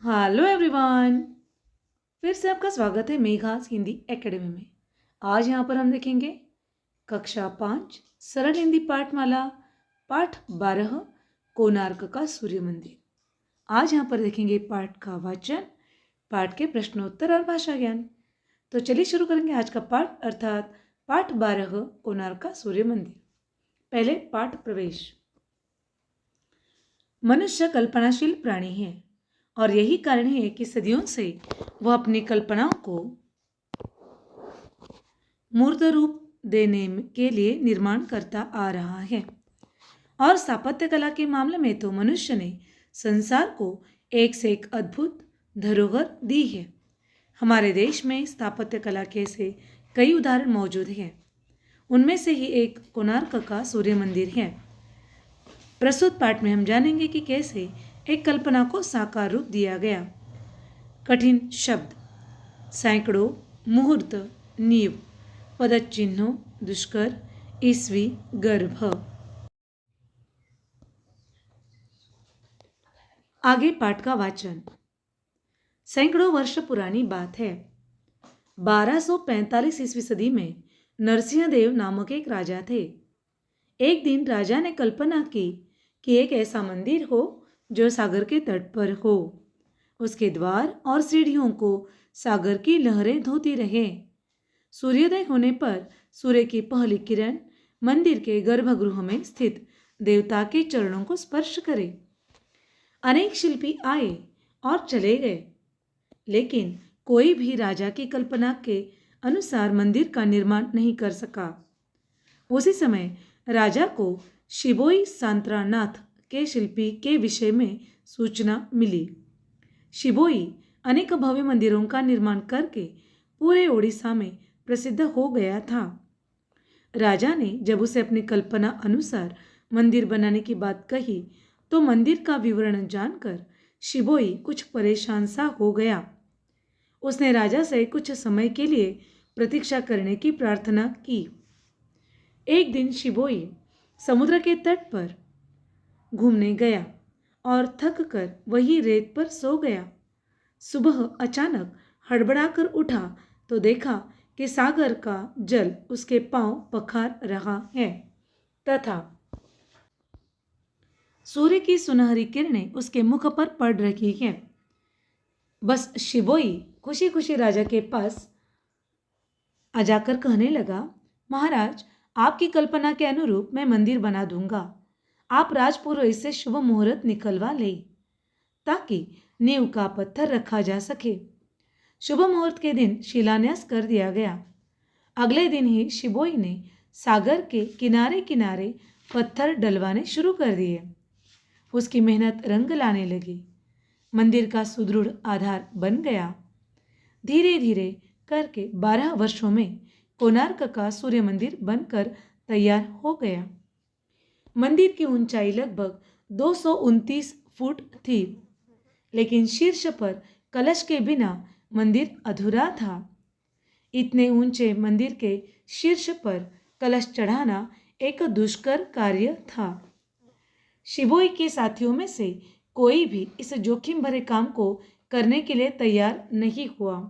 Hello everyone. फिर से आपका स्वागत है मेघास हिंदी एकेडमी में। आज यहाँ पर हम देखेंगे कक्षा 5 सरल हिंदी पाठमाला पाठ 12 कोणार्क का सूर्य मंदिर। आज यहाँ पर देखेंगे पाठ का वाचन, पाठ के प्रश्नोत्तर और भाषा ज्ञान। तो चलिए शुरू करेंगे आज का पाठ अर्थात पाठ 12 कोणार्क का सूर्य मंदिर। पहले पाठ प्रवेश। मनुष्य कल्पनाशील प्राणी है और यही कारण है कि सदियों से वह अपनी कल्पनाओं को मूर्त रूप देने के लिए निर्माण करता आ रहा है। और स्थापत्य कला के मामले में तो मनुष्य ने संसार को एक से एक अद्भुत धरोहर दी है। हमारे देश में स्थापत्य कला के ऐसे कई उदाहरण मौजूद हैं। उनमें से ही एक कोणार्क का सूर्य मंदिर है। प्रस्तुत पाठ में हम जानेंगे कि कैसे एक कल्पना को साकार रूप दिया गया। कठिन शब्द, सैकड़ों, मुहूर्त, नींव, पदचिन्हों, दुष्कर, ईस्वी, गर्भ। आगे पाठ का वाचन। सैकड़ों वर्ष पुरानी बात है। 1245 ईस्वी सदी में नरसिंहदेव नामक एक राजा थे। एक दिन राजा ने कल्पना की कि एक ऐसा मंदिर हो जो सागर के तट पर हो। उसके द्वार और सीढ़ियों को सागर की लहरें धोती रहे। सूर्योदय होने पर सूर्य की पहली किरण मंदिर के गर्भगृह में स्थित देवता के चरणों को स्पर्श करे। अनेक शिल्पी आए और चले गए, लेकिन कोई भी राजा की कल्पना के अनुसार मंदिर का निर्माण नहीं कर सका। उसी समय राजा को शिबोई सांतरानाथ के शिल्पी के विषय में सूचना मिली। शिबोई अनेक भव्य मंदिरों का निर्माण करके पूरे ओडिशा में प्रसिद्ध हो गया था। राजा ने जब उसे अपनी कल्पना अनुसार मंदिर बनाने की बात कही तो मंदिर का विवरण जानकर शिबोई कुछ परेशान सा हो गया। उसने राजा से कुछ समय के लिए प्रतीक्षा करने की प्रार्थना की। एक दिन शिबोई समुद्र के तट पर घूमने गया और थक कर वही रेत पर सो गया। सुबह अचानक हड़बड़ाकर उठा तो देखा कि सागर का जल उसके पांव पखार रहा है तथा सूर्य की सुनहरी किरणें उसके मुख पर पड़ रही हैं। बस शिबोई खुशी खुशी राजा के पास जाकर कहने लगा, महाराज, आपकी कल्पना के अनुरूप मैं मंदिर बना दूंगा। आप राजपुरोहित से शुभ मुहूर्त निकलवा ले ताकि नींव का पत्थर रखा जा सके। शुभ मुहूर्त के दिन शिलान्यास कर दिया गया। अगले दिन ही शिबोई ने सागर के किनारे किनारे पत्थर डलवाने शुरू कर दिए। उसकी मेहनत रंग लाने लगी। मंदिर का सुदृढ़ आधार बन गया। धीरे धीरे करके 12 वर्षों में कोणार्क का सूर्य मंदिर बनकर तैयार हो गया। मंदिर की ऊंचाई लगभग 229 फुट थी, लेकिन शीर्ष पर कलश के बिना मंदिर अधूरा था। इतने ऊंचे मंदिर के शीर्ष पर कलश चढ़ाना एक दुष्कर कार्य था। शिबोई के साथियों में से कोई भी इस जोखिम भरे काम को करने के लिए तैयार नहीं हुआ।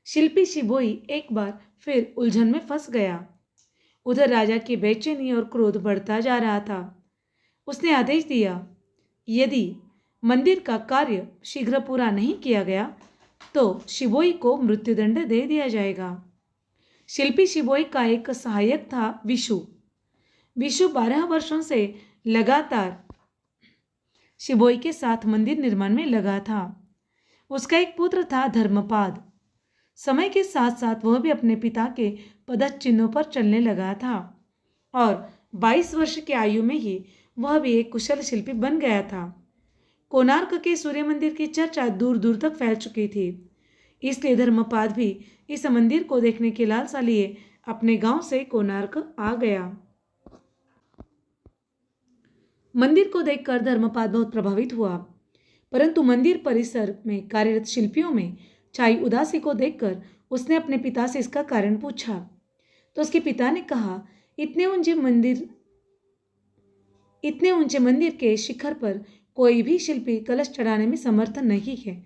शिल्पी शिबोई एक बार फिर उलझन में फंस गया। उधर राजा की बेचैनी और क्रोध बढ़ता जा रहा था। उसने आदेश दिया, यदि मंदिर का कार्य शीघ्र पूरा नहीं किया गया तो शिबोई को मृत्युदंड दे दिया जाएगा। शिल्पी शिबोई का एक सहायक था विशु। विशु 12 वर्षों से लगातार शिबोई के साथ मंदिर निर्माण में लगा था। उसका एक पुत्र था धर्मपाद। समय के साथ साथ वह भी अपने पिता के पदचिन्हों पर चलने लगा था और 22 वर्ष की आयु में ही वह भी एक कुशल शिल्पी बन गया था। कोणार्क के सूर्य मंदिर की चर्चा दूर दूर तक फैल चुकी थी। इसलिए धर्मपाद भी इस मंदिर को देखने की लालसा लिए अपने गांव से कोणार्क आ गया। मंदिर को देखकर धर्मपाद बहुत प्रभावित हुआ, परंतु मंदिर परिसर में कार्यरत शिल्पियों में छाई उदासी को देखकर उसने अपने पिता से इसका कारण पूछा। तो उसके पिता ने कहा, इतने ऊंचे मंदिर के शिखर पर कोई भी शिल्पी कलश चढ़ाने में समर्थ नहीं है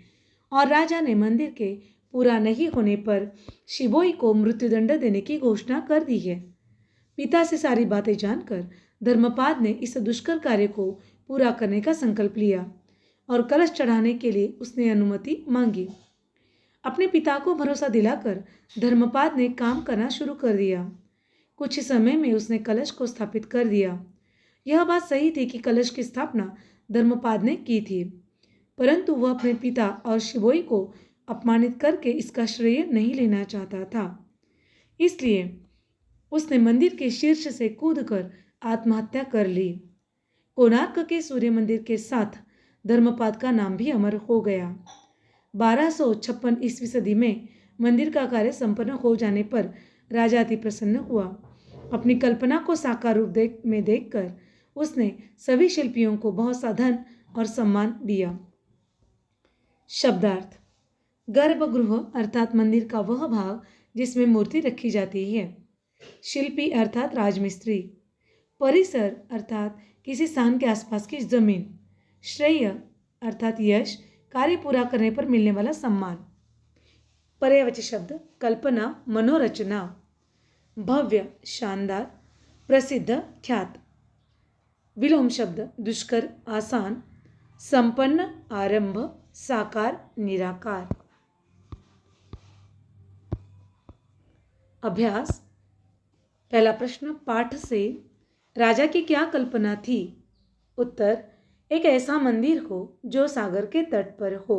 और राजा ने मंदिर के पूरा नहीं होने पर शिबोई को मृत्युदंड देने की घोषणा कर दी है। पिता से सारी बातें जानकर धर्मपाद ने इस दुष्कर कार्य को पूरा करने का संकल्प लिया और कलश चढ़ाने के लिए उसने अनुमति मांगी। अपने पिता को भरोसा दिलाकर धर्मपाद ने काम करना शुरू कर दिया। कुछ ही समय में उसने कलश को स्थापित कर दिया। यह बात सही थी कि कलश की स्थापना धर्मपाद ने की थी, परंतु वह अपने पिता और शिबोई को अपमानित करके इसका श्रेय नहीं लेना चाहता था। इसलिए उसने मंदिर के शीर्ष से कूदकर आत्महत्या कर ली। कोणार्क के सूर्य मंदिर के साथ धर्मपाद का नाम भी अमर हो गया। 1256 ईस्वी सदी में मंदिर का कार्य संपन्न हो जाने पर राजा अति प्रसन्न हुआ। अपनी कल्पना को साकार रूप में देखकर उसने सभी शिल्पियों को बहुत सा धन और सम्मान दिया। शब्दार्थ: गर्भगृह अर्थात मंदिर का वह भाग जिसमें मूर्ति रखी जाती है। शिल्पी अर्थात राजमिस्त्री। परिसर अर्थात किसी स्थान के आसपास की जमीन। श्रेय अर्थात यश, कार्य पूरा करने पर मिलने वाला सम्मान। पर्यायवाची शब्द: कल्पना, मनोरचना। भव्य, शानदार, प्रसिद्ध, ख्यात। विलोम शब्द: दुष्कर, आसान, संपन्न, आरंभ, साकार, निराकार। अभ्यास। पहला प्रश्न, पाठ से राजा की क्या कल्पना थी? उत्तर: एक ऐसा मंदिर हो जो सागर के तट पर हो।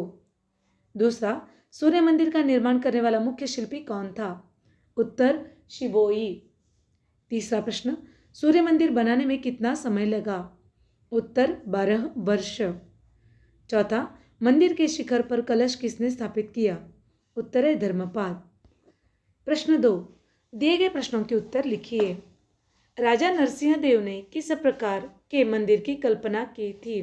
दूसरा, सूर्य मंदिर का निर्माण करने वाला मुख्य शिल्पी कौन था? उत्तर: शिबोई। तीसरा प्रश्न, सूर्य मंदिर बनाने में कितना समय लगा? उत्तर: 12 वर्ष। चौथा, मंदिर के शिखर पर कलश किसने स्थापित किया? उत्तर है धर्मपाद। प्रश्न 2, दिए गए प्रश्नों के उत्तर लिखिए। राजा नरसिंह देव ने किस प्रकार के मंदिर की कल्पना की थी?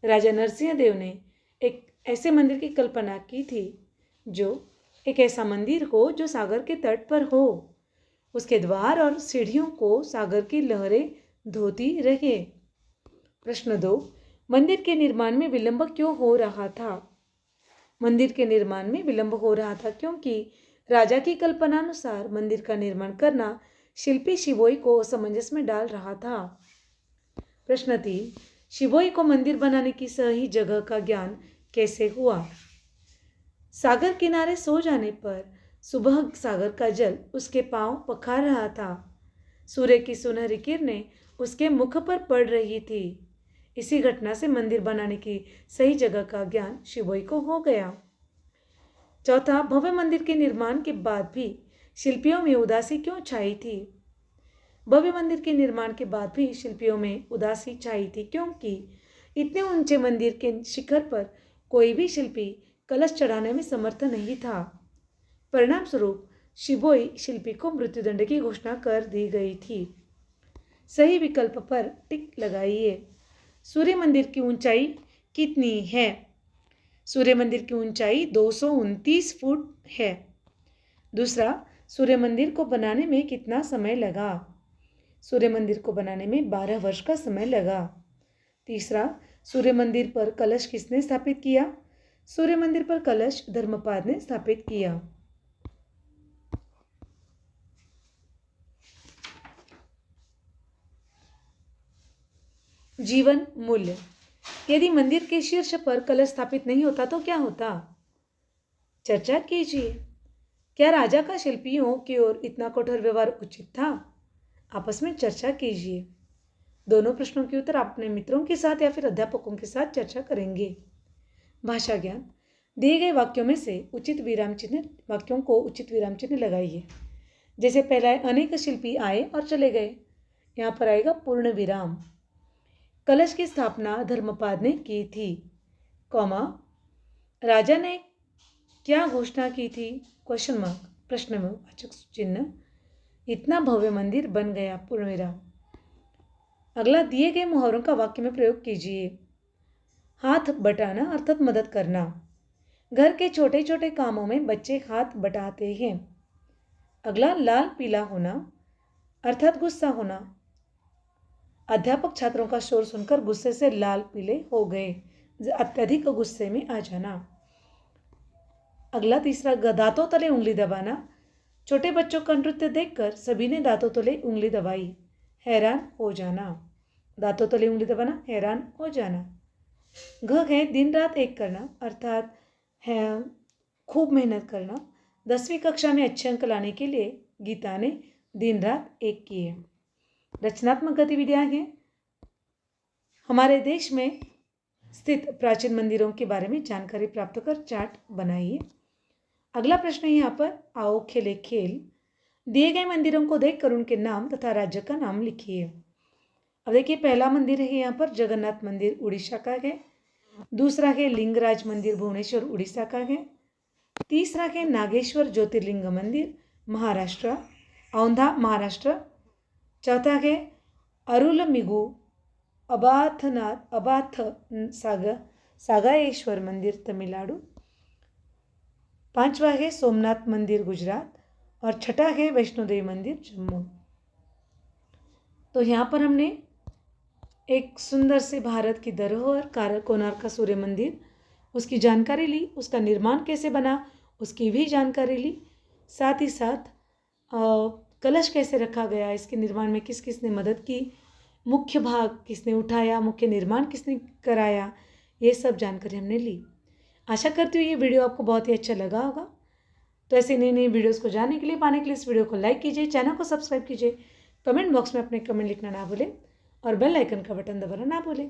राजा नरसिंह देव ने एक ऐसे मंदिर की कल्पना की थी जो एक ऐसा मंदिर हो जो सागर के तट पर हो। उसके द्वार और सीढ़ियों को सागर की लहरें धोती रहे। प्रश्न 2, मंदिर के निर्माण में विलंब क्यों हो रहा था? मंदिर के निर्माण में विलंब हो रहा था क्योंकि राजा की कल्पनानुसार मंदिर का निर्माण करना शिल्पी शिबोई को असमंजस में डाल रहा था। प्रश्न 3, शिबोई को मंदिर बनाने की सही जगह का ज्ञान कैसे हुआ? सागर किनारे सो जाने पर सुबह सागर का जल उसके पांव पखार रहा था। सूर्य की सुनहरी किरणें उसके मुख पर पड़ रही थी। इसी घटना से मंदिर बनाने की सही जगह का ज्ञान शिबोई को हो गया। चौथा, भव्य मंदिर के निर्माण के बाद भी शिल्पियों में उदासी क्यों छाई थी? भव्य मंदिर के निर्माण के बाद भी शिल्पियों में उदासी छाई थी क्योंकि इतने ऊंचे मंदिर के शिखर पर कोई भी शिल्पी कलश चढ़ाने में समर्थ नहीं था। परिणाम स्वरूप शिबोई शिल्पी को मृत्युदंड की घोषणा कर दी गई थी। सही विकल्प पर टिक लगाइए। सूर्य मंदिर की ऊंचाई कितनी है? सूर्य मंदिर की ऊंचाई 229 फुट है। दूसरा, सूर्य मंदिर को बनाने में कितना समय लगा? सूर्य मंदिर को बनाने में 12 वर्ष का समय लगा। तीसरा, सूर्य मंदिर पर कलश किसने स्थापित किया? सूर्य मंदिर पर कलश धर्मपाद ने स्थापित किया। जीवन मूल्य। यदि मंदिर के शीर्ष पर कलश स्थापित नहीं होता तो क्या होता? चर्चा कीजिए। क्या राजा का शिल्पियों की ओर इतना कठोर व्यवहार उचित था? आपस में चर्चा कीजिए। दोनों प्रश्नों के उत्तर आप अपने मित्रों के साथ या फिर अध्यापकों के साथ चर्चा करेंगे। भाषा ज्ञान। दिए गए वाक्यों में से वाक्यों को उचित विराम चिन्ह लगाइए। जैसे पहला है, अनेक शिल्पी आए और चले गए। यहाँ पर आएगा पूर्ण विराम। कलश की स्थापना धर्मपाद ने की थी, कॉमा, राजा ने क्या घोषणा की थी? क्वेश्चन मार्क, प्रश्नवाचक चिन्ह। इतना भव्य मंदिर बन गया, पूर्ण विराम। अगला, दिए गए मुहावरों का वाक्य में प्रयोग कीजिए। हाथ बटाना अर्थात मदद करना। घर के छोटे छोटे कामों में बच्चे हाथ बटाते हैं। अगला, लाल पीला होना अर्थात गुस्सा होना। अध्यापक छात्रों का शोर सुनकर गुस्से से लाल पीले हो गए। अत्यधिक गुस्से में आ जाना। अगला तीसरा, दांतों तले उंगली दबाना। छोटे बच्चों का नृत्य देखकर सभी ने दांतों तले उंगली दबाई। हैरान हो जाना। दांतों तले उंगली दबाना, हैरान हो जाना। घ है दिन रात एक करना, अर्थात है खूब मेहनत करना। 10वीं कक्षा में अच्छे अंक लाने के लिए गीता ने दिन रात एक किए। रचनात्मक गतिविधियां हैं, हमारे देश में स्थित प्राचीन मंदिरों के बारे में जानकारी प्राप्त कर चार्ट बनाइए। अगला प्रश्न है यहाँ पर, आओ खेले खेल। दिए गए मंदिरों को देखकर उनके नाम तथा राज्य का नाम लिखिए। अब देखिए, पहला मंदिर है यहाँ पर जगन्नाथ मंदिर उड़ीसा का है। दूसरा है लिंगराज मंदिर भुवनेश्वर उड़ीसा का है। तीसरा है नागेश्वर ज्योतिर्लिंग मंदिर महाराष्ट्र औंधा महाराष्ट्र। चौथा है अरुलमिगु अबाथ सागाएश्वर मंदिर तमिलनाडु। पांचवा है सोमनाथ मंदिर गुजरात और छठा है वैष्णो देवी मंदिर जम्मू। तो यहाँ पर हमने एक सुंदर से भारत की धरोहर कोणार्क का सूर्य मंदिर, उसकी जानकारी ली, उसका निर्माण कैसे बना उसकी भी जानकारी ली, साथ ही साथ कलश कैसे रखा गया, इसके निर्माण में किस किसने मदद की, मुख्य भाग किसने उठाया, मुख्य निर्माण किसने कराया, ये सब जानकारी हमने ली। आशा करती हूँ ये वीडियो आपको बहुत ही अच्छा लगा होगा। तो ऐसे नई नई वीडियोस को जानने के लिए, पाने के लिए इस वीडियो को लाइक कीजिए, चैनल को सब्सक्राइब कीजिए, कमेंट बॉक्स में अपने कमेंट लिखना ना भूलें और बेल आइकन का बटन दबाना ना भूलें,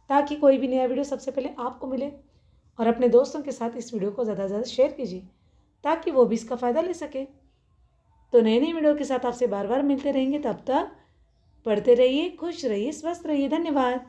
ताकि कोई भी नया वीडियो सबसे पहले आपको मिले। और अपने दोस्तों के साथ इस वीडियो को ज़्यादा से ज़्यादा शेयर कीजिए ताकि वो भी इसका फ़ायदा ले सके। तो नई नई वीडियो के साथ आपसे बार बार मिलते रहेंगे। तब तक पढ़ते रहिए, खुश रहिए, स्वस्थ रहिए। धन्यवाद।